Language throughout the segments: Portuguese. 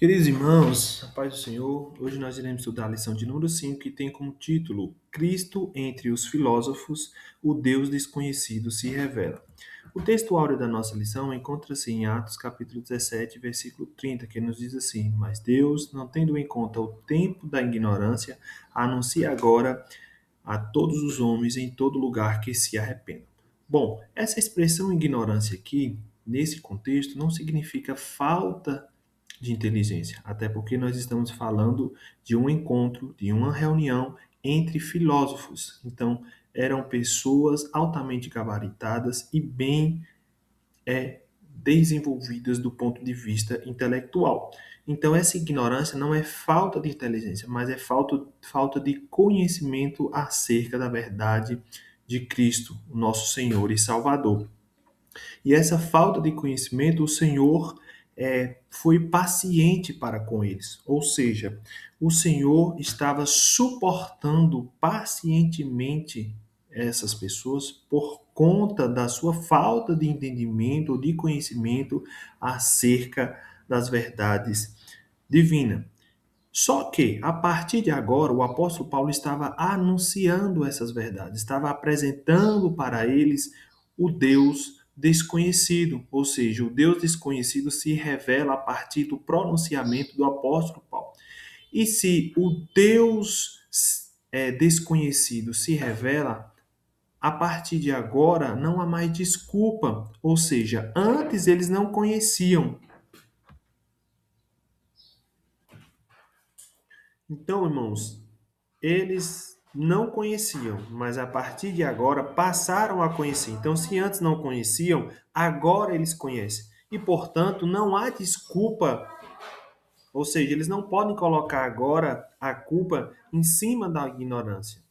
Queridos irmãos, a paz do Senhor, hoje nós iremos estudar a lição de número 5, que tem como título Cristo entre os filósofos, o Deus desconhecido se revela. O texto áureo da nossa lição encontra-se em Atos capítulo 17, versículo 30, que nos diz assim: Mas Deus, não tendo em conta o tempo da ignorância, anuncia agora a todos os homens em todo lugar que se arrependam. Bom, essa expressão ignorância aqui, nesse contexto, não significa falta de inteligência, até porque nós estamos falando de um encontro, de uma reunião entre filósofos. Então, eram pessoas altamente gabaritadas e bem desenvolvidas do ponto de vista intelectual. Então, essa ignorância não é falta de inteligência, mas é falta de conhecimento acerca da verdade de Cristo, o nosso Senhor e Salvador. E essa falta de conhecimento, o Senhor foi paciente para com eles. Ou seja, o Senhor estava suportando pacientemente essas pessoas por conta da sua falta de entendimento ou de conhecimento acerca das verdades divinas. Só que, a partir de agora, o apóstolo Paulo estava anunciando essas verdades, estava apresentando para eles o Deus desconhecido, ou seja, o Deus desconhecido se revela a partir do pronunciamento do apóstolo Paulo. E se o Deus desconhecido se revela, a partir de agora não há mais desculpa, ou seja, antes eles não conheciam. Então, irmãos, eles não conheciam, mas a partir de agora passaram a conhecer. Então, se antes não conheciam, agora eles conhecem. E, portanto, não há desculpa, ou seja, eles não podem colocar agora a culpa em cima da ignorância.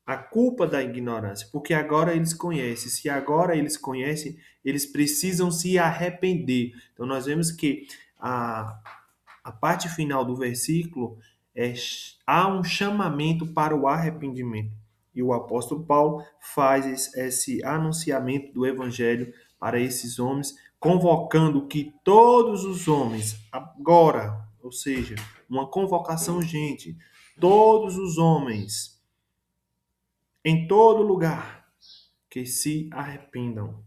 A culpa da ignorância, porque agora eles conhecem. Se agora eles conhecem, eles precisam se arrepender. Então, nós vemos que a, a parte final do versículo há um chamamento para o arrependimento. E o apóstolo Paulo faz esse anunciamento do evangelho para esses homens, convocando que todos os homens, agora, ou seja, uma convocação urgente, todos os homens, em todo lugar, que se arrependam.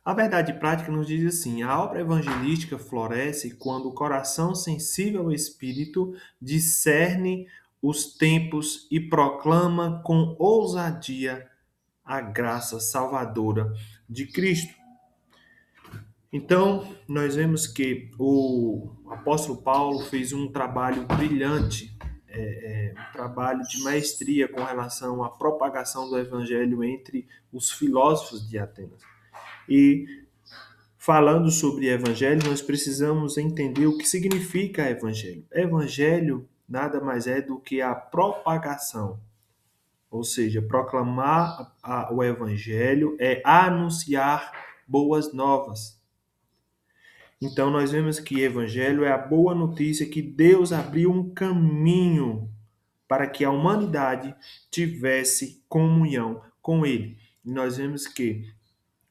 A verdade prática nos diz assim: a obra evangelística floresce quando o coração sensível ao Espírito discerne os tempos e proclama com ousadia a graça salvadora de Cristo. Então, nós vemos que o apóstolo Paulo fez um trabalho brilhante, um trabalho de maestria com relação à propagação do evangelho entre os filósofos de Atenas. E falando sobre evangelho, nós precisamos entender o que significa evangelho. Evangelho nada mais é do que a propagação, ou seja, proclamar o evangelho é anunciar boas novas. Então nós vemos que evangelho é a boa notícia que Deus abriu um caminho para que a humanidade tivesse comunhão com ele. E nós vemos que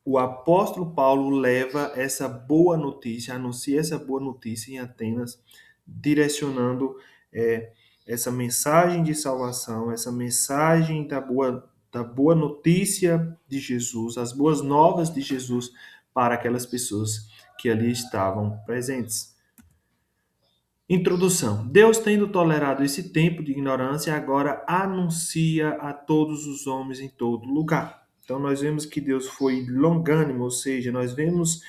o apóstolo Paulo leva essa boa notícia, anuncia essa boa notícia em Atenas, direcionando essa mensagem de salvação, essa mensagem da boa notícia de Jesus, as boas novas de Jesus para aquelas pessoas que ali estavam presentes. Introdução. Deus, tendo tolerado esse tempo de ignorância, agora anuncia a todos os homens em todo lugar. Então, nós vemos que Deus foi longânimo, ou seja, nós vemos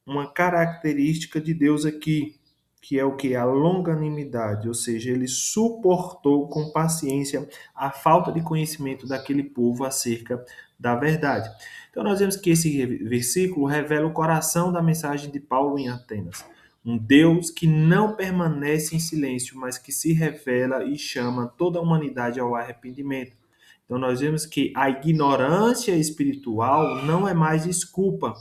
uma característica de Deus aqui, que é o que? A longanimidade, ou seja, ele suportou com paciência a falta de conhecimento daquele povo acerca da verdade. Então, nós vemos que esse versículo revela o coração da mensagem de Paulo em Atenas. Um Deus que não permanece em silêncio, mas que se revela e chama toda a humanidade ao arrependimento. Então, nós vemos que a ignorância espiritual não é mais desculpa.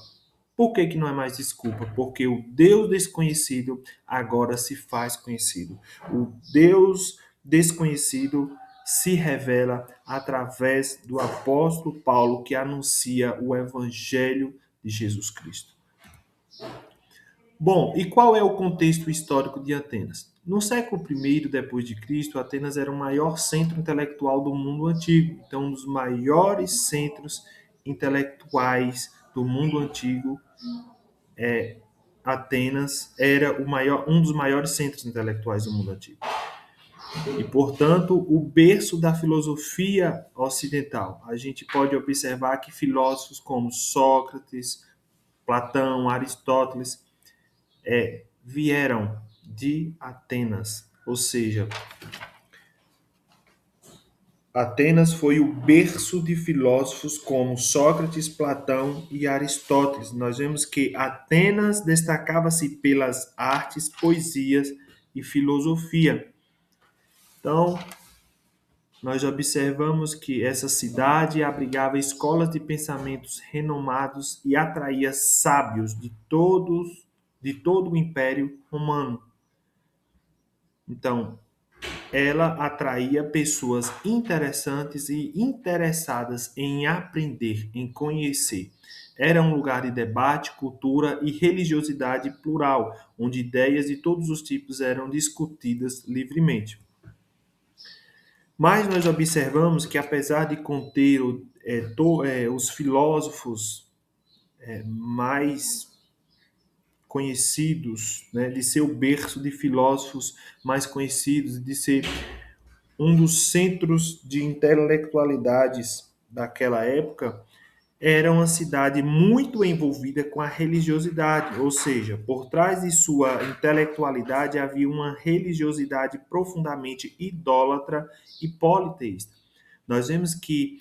Por que não é mais desculpa? Porque o Deus desconhecido agora se faz conhecido. O Deus desconhecido se revela através do apóstolo Paulo, que anuncia o evangelho de Jesus Cristo. Bom, e qual é o contexto histórico de Atenas? No século I depois de Cristo, Atenas era o maior centro intelectual do mundo antigo. Então, um dos maiores centros intelectuais do mundo antigo, Atenas era um dos maiores centros intelectuais do mundo antigo. E, portanto, o berço da filosofia ocidental. A gente pode observar que filósofos como Sócrates, Platão, Aristóteles vieram de Atenas, ou seja, Atenas foi o berço de filósofos como Sócrates, Platão e Aristóteles. Nós vemos que Atenas destacava-se pelas artes, poesias e filosofia. Então, nós observamos que essa cidade abrigava escolas de pensamentos renomados e atraía sábios de todo o Império Romano. Então, ela atraía pessoas interessantes e interessadas em aprender, em conhecer. Era um lugar de debate, cultura e religiosidade plural, onde ideias de todos os tipos eram discutidas livremente. Mas nós observamos que, apesar de conter os filósofos mais conhecidos, né, de ser o berço de filósofos mais conhecidos, de ser um dos centros de intelectualidades daquela época, era uma cidade muito envolvida com a religiosidade, ou seja, por trás de sua intelectualidade havia uma religiosidade profundamente idólatra e politeísta. Nós vemos que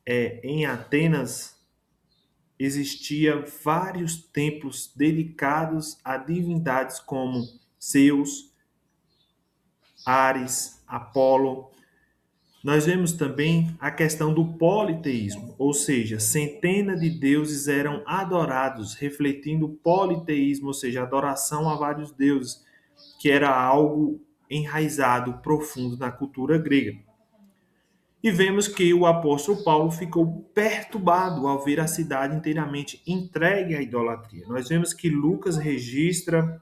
em Atenas existia vários templos dedicados a divindades como Zeus, Ares, Apolo. Nós vemos também a questão do politeísmo, ou seja, centenas de deuses eram adorados, refletindo o politeísmo, ou seja, adoração a vários deuses, que era algo enraizado, profundo na cultura grega. E vemos que o apóstolo Paulo ficou perturbado ao ver a cidade inteiramente entregue à idolatria. Nós vemos que Lucas registra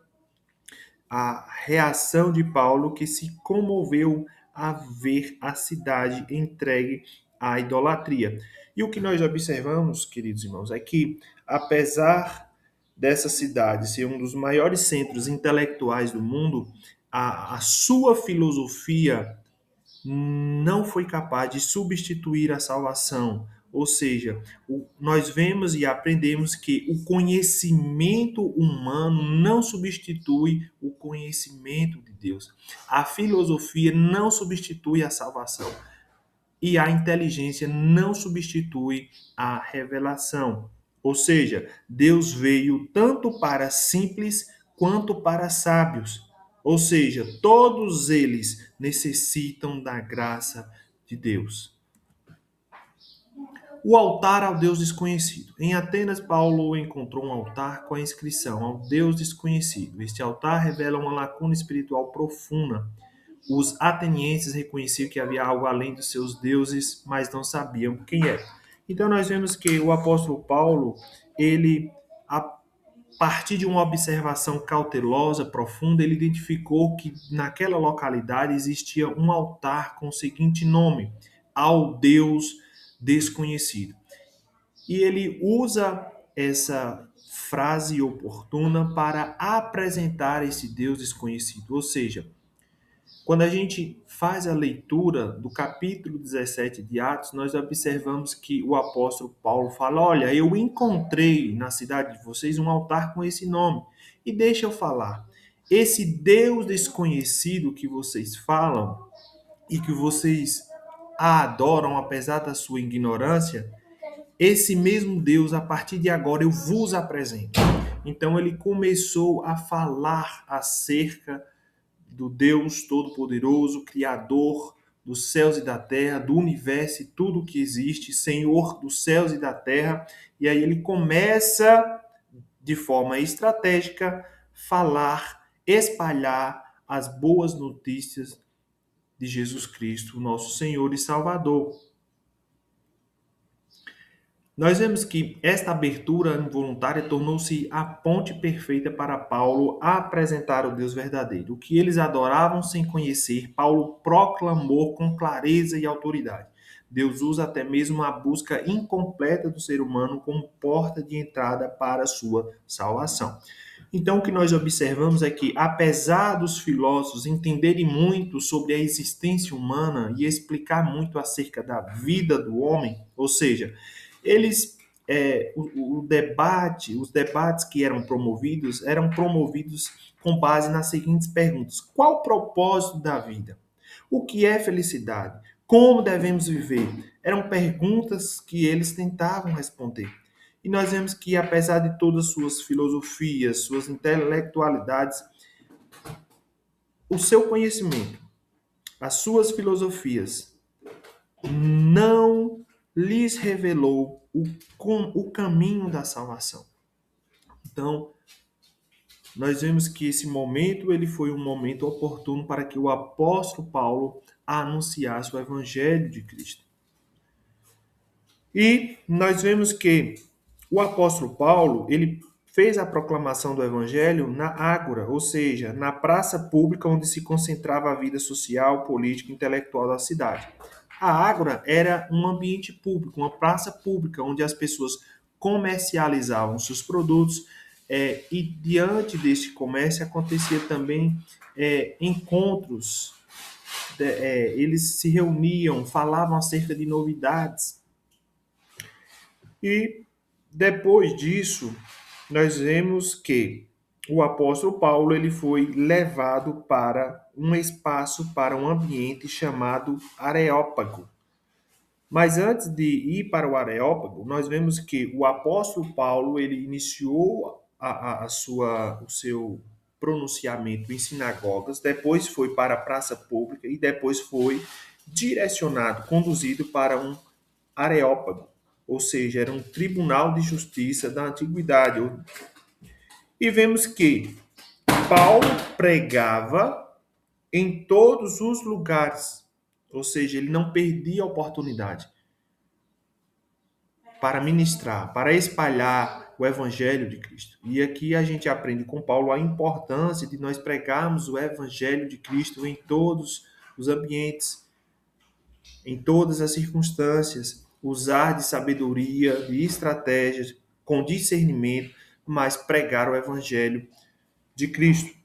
a reação de Paulo, que se comoveu a ver a cidade entregue à idolatria. E o que nós observamos, queridos irmãos, é que, apesar dessa cidade ser um dos maiores centros intelectuais do mundo, a sua filosofia não foi capaz de substituir a salvação. Ou seja, nós vemos e aprendemos que o conhecimento humano não substitui o conhecimento de Deus. A filosofia não substitui a salvação. E a inteligência não substitui a revelação. Ou seja, Deus veio tanto para simples quanto para sábios. Ou seja, todos eles necessitam da graça de Deus. O altar ao Deus desconhecido. Em Atenas, Paulo encontrou um altar com a inscrição ao Deus desconhecido. Este altar revela uma lacuna espiritual profunda. Os atenienses reconheciam que havia algo além dos seus deuses, mas não sabiam quem era. Então nós vemos que o apóstolo Paulo, ele, a partir de uma observação cautelosa, profunda, ele identificou que naquela localidade existia um altar com o seguinte nome: ao Deus desconhecido. E ele usa essa frase oportuna para apresentar esse Deus desconhecido. Ou seja, quando a gente faz a leitura do capítulo 17 de Atos, nós observamos que o apóstolo Paulo fala: olha, eu encontrei na cidade de vocês um altar com esse nome. E deixa eu falar, esse Deus desconhecido que vocês falam e que vocês adoram apesar da sua ignorância, esse mesmo Deus, a partir de agora, eu vos apresento. Então ele começou a falar acerca do Deus Todo-Poderoso, Criador dos céus e da terra, do universo e tudo que existe, Senhor dos céus e da terra. E aí ele começa, de forma estratégica, falar, espalhar as boas notícias de Jesus Cristo, nosso Senhor e Salvador. Nós vemos que esta abertura involuntária tornou-se a ponte perfeita para Paulo apresentar o Deus verdadeiro. O que eles adoravam sem conhecer, Paulo proclamou com clareza e autoridade. Deus usa até mesmo a busca incompleta do ser humano como porta de entrada para a sua salvação. Então, o que nós observamos é que, apesar dos filósofos entenderem muito sobre a existência humana e explicar muito acerca da vida do homem, ou seja, eles o debate, os debates que eram promovidos com base nas seguintes perguntas: qual o propósito da vida? O que é felicidade? Como devemos viver? Eram perguntas que eles tentavam responder. E nós vemos que, apesar de todas suas filosofias, suas intelectualidades, o seu conhecimento, as suas filosofias, não lhes revelou o caminho da salvação. Então, nós vemos que esse momento ele foi um momento oportuno para que o apóstolo Paulo anunciasse o evangelho de Cristo. E nós vemos que o apóstolo Paulo, ele fez a proclamação do evangelho na ágora, ou seja, na praça pública onde se concentrava a vida social, política e intelectual da cidade. A ágora era um ambiente público, uma praça pública onde as pessoas comercializavam seus produtos e diante deste comércio acontecia também encontros, eles se reuniam, falavam acerca de novidades. E depois disso, nós vemos que o apóstolo Paulo ele foi levado para um espaço, para um ambiente chamado Areópago. Mas antes de ir para o Areópago, nós vemos que o apóstolo Paulo ele iniciou o seu pronunciamento em sinagogas, depois foi para a praça pública e depois foi direcionado, conduzido para um Areópago, ou seja, era um tribunal de justiça da antiguidade. E vemos que Paulo pregava em todos os lugares, ou seja, ele não perdia a oportunidade para ministrar, para espalhar o evangelho de Cristo. E aqui a gente aprende com Paulo a importância de nós pregarmos o evangelho de Cristo em todos os ambientes, em todas as circunstâncias, usar de sabedoria, de estratégias, com discernimento, mas pregar o evangelho de Cristo.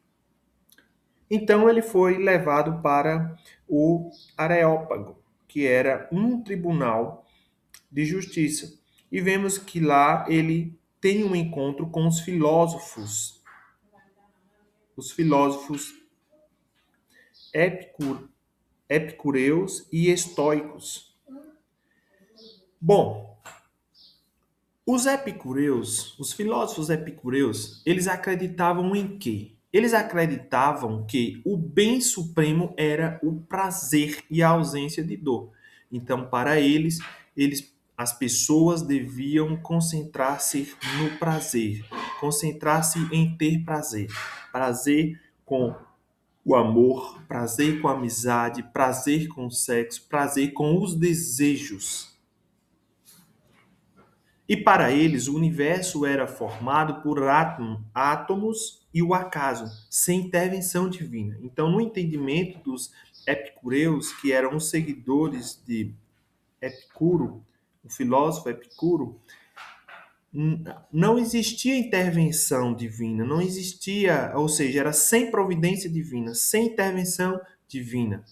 Então ele foi levado para o Areópago, que era um tribunal de justiça. E vemos que lá ele tem um encontro com os filósofos epicureus e estoicos. Bom, os filósofos epicureus, eles acreditavam em quê? Eles acreditavam que o bem supremo era o prazer e a ausência de dor. Então, para as pessoas deviam concentrar-se no prazer, concentrar-se em ter prazer. Prazer com o amor, prazer com a amizade, prazer com o sexo, prazer com os desejos. E para eles, o universo era formado por átomos e o acaso, sem intervenção divina. Então, no entendimento dos epicureus, que eram os seguidores de Epicuro, o filósofo Epicuro, não existia intervenção divina, não existia, ou seja, era sem providência divina, sem intervenção divina.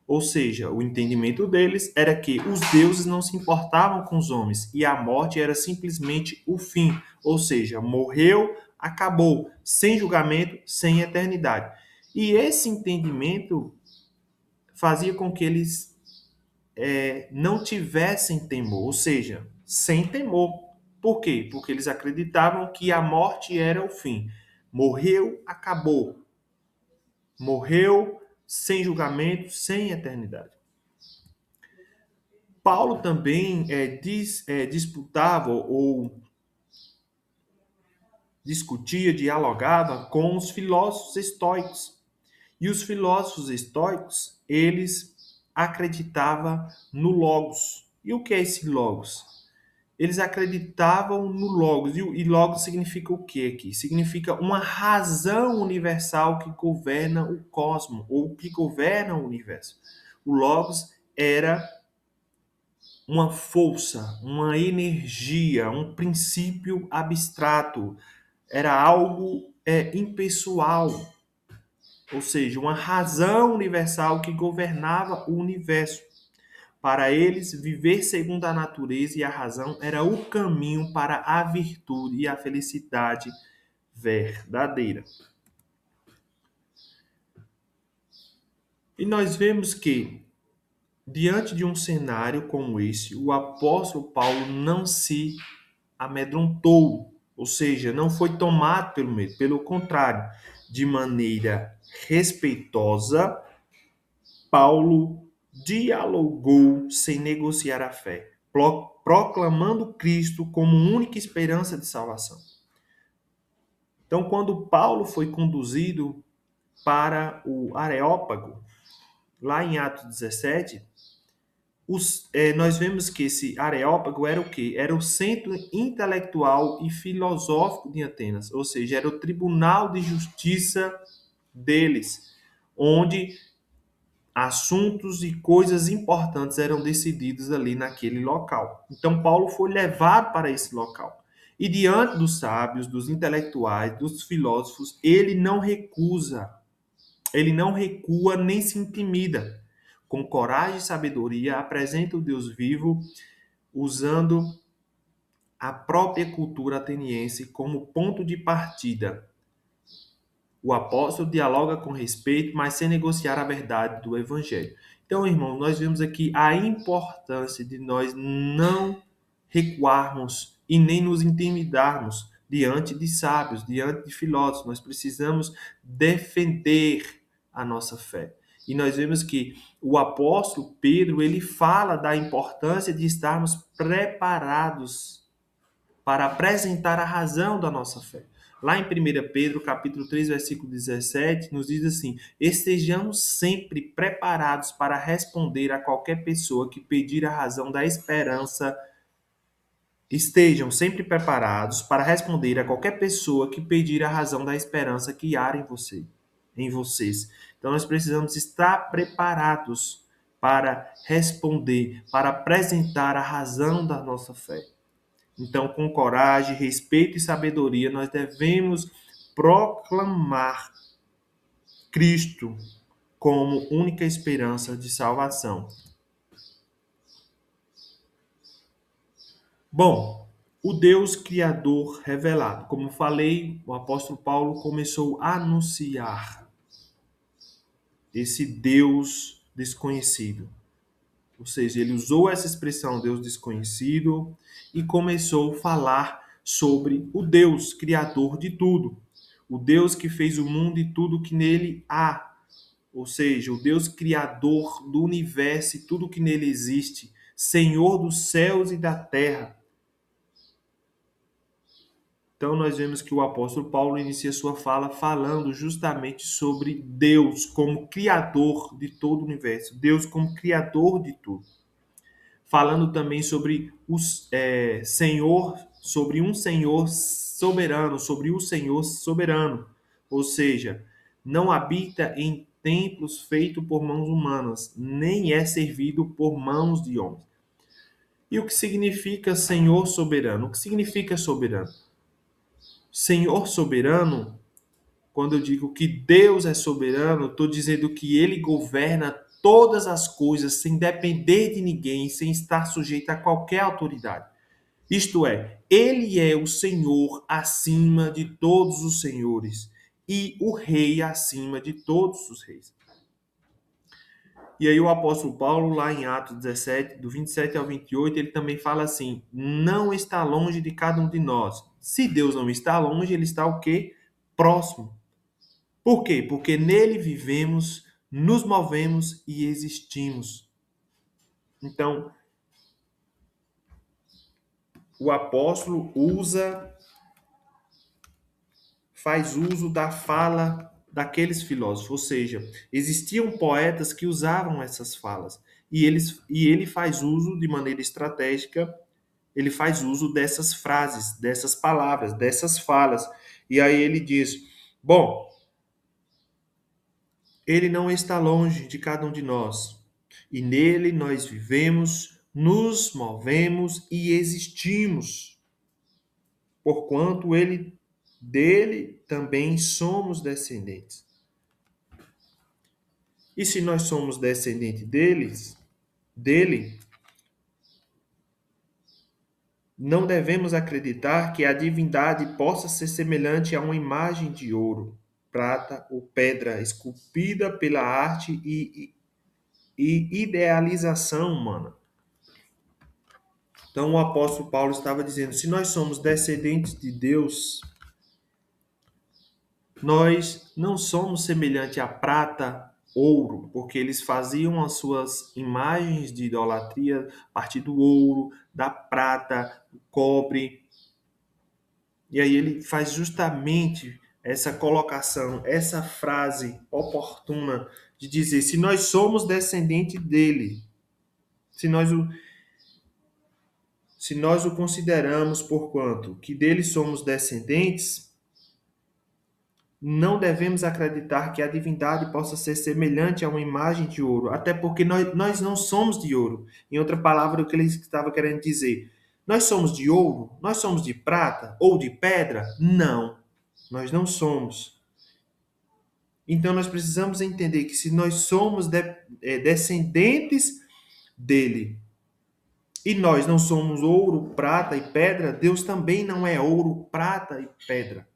Ou seja, o entendimento deles era que os deuses não se importavam com os homens e a morte era simplesmente o fim. Ou seja, morreu, acabou, sem julgamento, sem eternidade. E esse entendimento fazia com que eles não tivessem temor, ou seja, sem temor. Por quê? Porque eles acreditavam que a morte era o fim. Morreu, acabou. Morreu sem julgamento, sem eternidade. Paulo também disputava ou discutia, dialogava com os filósofos estoicos. E os filósofos estoicos, eles acreditavam no Logos. E o que é esse Logos? Eles acreditavam no Logos. E Logos significa o quê aqui? Significa uma razão universal que governa o cosmos, ou que governa o universo. O Logos era uma força, uma energia, um princípio abstrato. Era algo impessoal, ou seja, uma razão universal que governava o universo. Para eles, viver segundo a natureza e a razão era o caminho para a virtude e a felicidade verdadeira. E nós vemos que, diante de um cenário como esse, o apóstolo Paulo não se amedrontou, ou seja, não foi tomado pelo medo. Pelo contrário, de maneira respeitosa, Paulo dialogou sem negociar a fé, proclamando Cristo como única esperança de salvação. Então, quando Paulo foi conduzido para o Areópago, lá em Atos 17, nós vemos que esse Areópago era o quê? Era o centro intelectual e filosófico de Atenas, ou seja, era o tribunal de justiça deles, onde assuntos e coisas importantes eram decididos ali naquele local. Então, Paulo foi levado para esse local. E diante dos sábios, dos intelectuais, dos filósofos, ele não recusa, ele não recua nem se intimida. Com coragem e sabedoria, apresenta o Deus vivo, usando a própria cultura ateniense como ponto de partida. O apóstolo dialoga com respeito, mas sem negociar a verdade do evangelho. Então, irmão, nós vemos aqui a importância de nós não recuarmos e nem nos intimidarmos diante de sábios, diante de filósofos. Nós precisamos defender a nossa fé. E nós vemos que o apóstolo Pedro, ele fala da importância de estarmos preparados para apresentar a razão da nossa fé. Lá em 1 Pedro, capítulo 3, versículo 17, nos diz assim: estejamos sempre preparados para responder a qualquer pessoa que pedir a razão da esperança. Estejam sempre preparados para responder a qualquer pessoa que pedir a razão da esperança que há em vocês. Então nós precisamos estar preparados para responder, para apresentar a razão da nossa fé. Então, com coragem, respeito e sabedoria, nós devemos proclamar Cristo como única esperança de salvação. Bom, o Deus Criador revelado. Como falei, o apóstolo Paulo começou a anunciar esse Deus desconhecido. Ou seja, ele usou essa expressão Deus desconhecido e começou a falar sobre o Deus criador de tudo. O Deus que fez o mundo e tudo que nele há. Ou seja, o Deus criador do universo e tudo que nele existe. Senhor dos céus e da terra. Então nós vemos que o apóstolo Paulo inicia sua fala falando justamente sobre Deus como criador de todo o universo. Deus como criador de tudo. Falando também sobre Senhor, sobre um Senhor soberano, sobre o Senhor soberano, ou seja, não habita em templos feitos por mãos humanas, nem é servido por mãos de homens. E o que significa Senhor soberano? O que significa soberano? Senhor soberano, quando eu digo que Deus é soberano, estou dizendo que ele governa todas as coisas sem depender de ninguém, sem estar sujeito a qualquer autoridade. Isto é, ele é o Senhor acima de todos os senhores e o rei acima de todos os reis. E aí o apóstolo Paulo, lá em Atos 17, do 27 ao 28, ele também fala assim: não está longe de cada um de nós. Se Deus não está longe, ele está o quê? Próximo. Por quê? Porque nele vivemos, nos movemos e existimos. Então, o apóstolo faz uso da fala daqueles filósofos, ou seja, existiam poetas que usavam essas falas, e ele faz uso de maneira estratégica, ele faz uso dessas frases, dessas palavras, dessas falas. E aí ele diz: bom, ele não está longe de cada um de nós, e nele nós vivemos, nos movemos e existimos, porquanto ele dele também somos descendentes. E se nós somos descendentes dele, não devemos acreditar que a divindade possa ser semelhante a uma imagem de ouro, prata ou pedra esculpida pela arte e idealização humana. Então o apóstolo Paulo estava dizendo: se nós somos descendentes de Deus, nós não somos semelhante a prata, ouro, porque eles faziam as suas imagens de idolatria a partir do ouro, da prata, do cobre. E aí ele faz justamente essa colocação, essa frase oportuna de dizer: se nós somos descendentes dele, se nós o, se nós o consideramos porquanto que dele somos descendentes, não devemos acreditar que a divindade possa ser semelhante a uma imagem de ouro, até porque nós não somos de ouro. Em outra palavra, o que ele estava querendo dizer: nós somos de ouro? Nós somos de prata ou de pedra? Não, nós não somos. Então, nós precisamos entender que se nós somos descendentes dele e nós não somos ouro, prata e pedra, Deus também não é ouro, prata e pedra.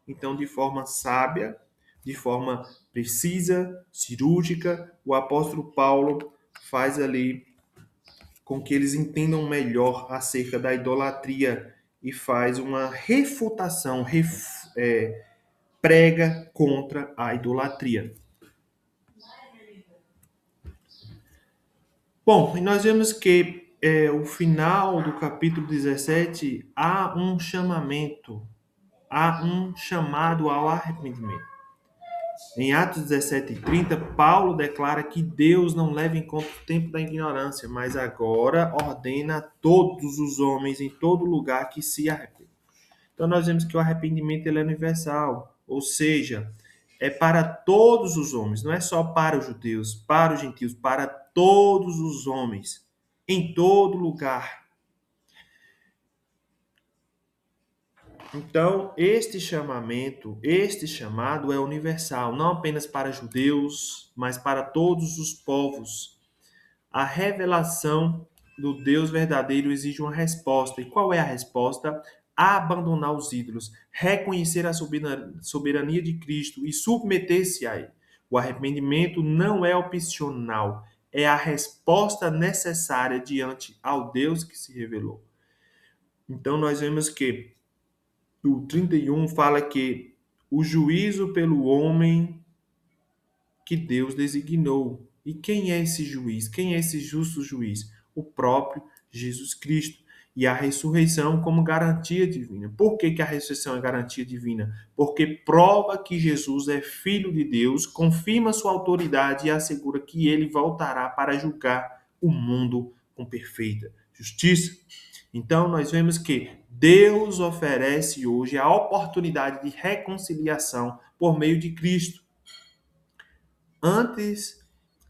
Então, de forma sábia, de forma precisa, cirúrgica, o apóstolo Paulo faz ali com que eles entendam melhor acerca da idolatria e faz uma refutação, prega contra a idolatria. Bom, e nós vemos que o final do capítulo 17 há um chamamento, há um chamado ao arrependimento. Em Atos 17:30, Paulo declara que Deus não leva em conta o tempo da ignorância, mas agora ordena a todos os homens em todo lugar que se arrependam. Então nós vemos que o arrependimento ele é universal, ou seja, é para todos os homens, não é só para os judeus, para os gentios, para todos os homens, em todo lugar. Então, este chamado é universal, não apenas para judeus, mas para todos os povos. A revelação do Deus verdadeiro exige uma resposta. E qual é a resposta? Abandonar os ídolos, reconhecer a soberania de Cristo e submeter-se a Ele. O arrependimento não é opcional, é a resposta necessária diante ao Deus que se revelou. Então, nós vemos que o 31 fala que o juízo pelo homem que Deus designou. E quem é esse juiz? Quem é esse justo juiz? O próprio Jesus Cristo. E a ressurreição como garantia divina. Por que a ressurreição é garantia divina? Porque prova que Jesus é filho de Deus, confirma sua autoridade e assegura que ele voltará para julgar o mundo com perfeita justiça. Então, nós vemos que Deus oferece hoje a oportunidade de reconciliação por meio de Cristo, antes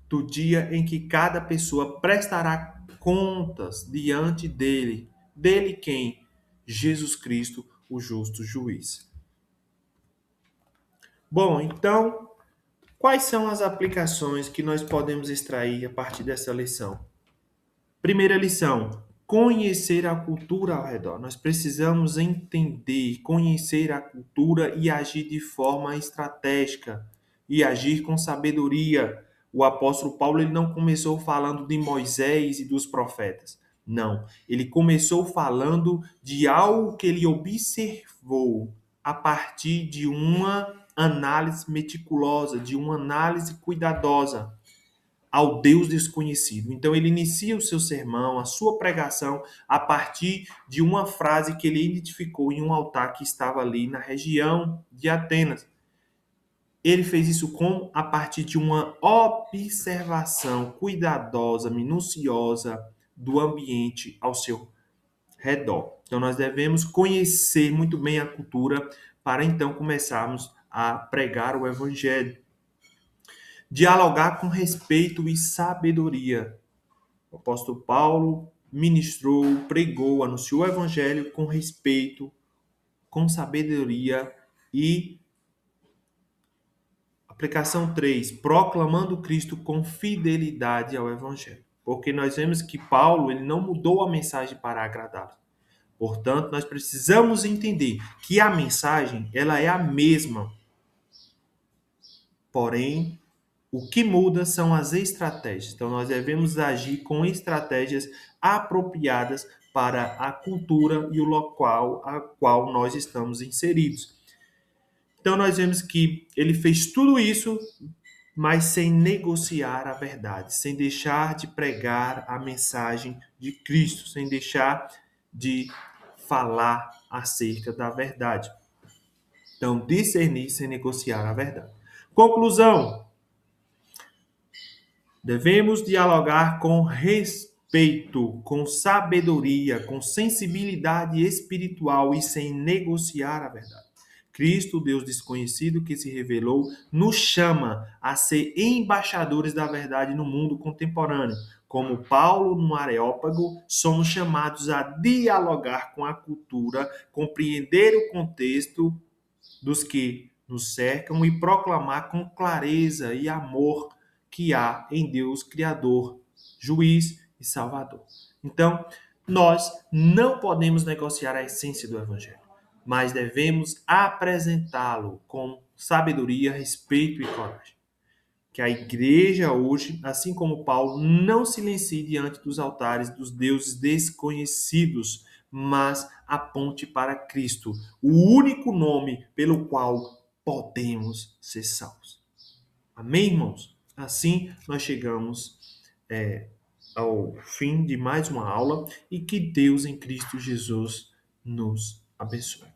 do dia em que cada pessoa prestará contas diante dele. Dele quem? Jesus Cristo, o justo juiz. Bom, então, quais são as aplicações que nós podemos extrair a partir dessa lição? Primeira lição: conhecer a cultura ao redor. Nós precisamos entender, conhecer a cultura e agir de forma estratégica e agir com sabedoria. O apóstolo Paulo ele não começou falando de Moisés e dos profetas. Não, ele começou falando de algo que ele observou a partir de uma análise meticulosa, de uma análise cuidadosa ao Deus desconhecido. Então ele inicia o seu sermão, a sua pregação, a partir de uma frase que ele identificou em um altar que estava ali na região de Atenas. Ele fez isso como? A partir de uma observação cuidadosa, minuciosa do ambiente ao seu redor. Então, nós devemos conhecer muito bem a cultura para então começarmos a pregar o evangelho. Dialogar com respeito e sabedoria. O apóstolo Paulo ministrou, pregou, anunciou o evangelho com respeito, com sabedoria e aplicação 3, proclamando Cristo com fidelidade ao evangelho. Porque nós vemos que Paulo, ele não mudou a mensagem para agradá-lo. Portanto, nós precisamos entender que a mensagem, ela é a mesma. Porém, o que muda são as estratégias. Então, nós devemos agir com estratégias apropriadas para a cultura e o local a qual nós estamos inseridos. Então, nós vemos que ele fez tudo isso, mas sem negociar a verdade, sem deixar de pregar a mensagem de Cristo, sem deixar de falar acerca da verdade. Então, discernir sem negociar a verdade. Conclusão: devemos dialogar com respeito, com sabedoria, com sensibilidade espiritual e sem negociar a verdade. Cristo, Deus desconhecido que se revelou, nos chama a ser embaixadores da verdade no mundo contemporâneo. Como Paulo no Areópago, somos chamados a dialogar com a cultura, compreender o contexto dos que nos cercam e proclamar com clareza e amor que há em Deus Criador, Juiz e Salvador. Então, nós não podemos negociar a essência do Evangelho, mas devemos apresentá-lo com sabedoria, respeito e coragem. Que a igreja hoje, assim como Paulo, não silencie diante dos altares dos deuses desconhecidos, mas aponte para Cristo, o único nome pelo qual podemos ser salvos. Amém, irmãos? Assim nós chegamos ao fim de mais uma aula e que Deus em Cristo Jesus nos abençoe.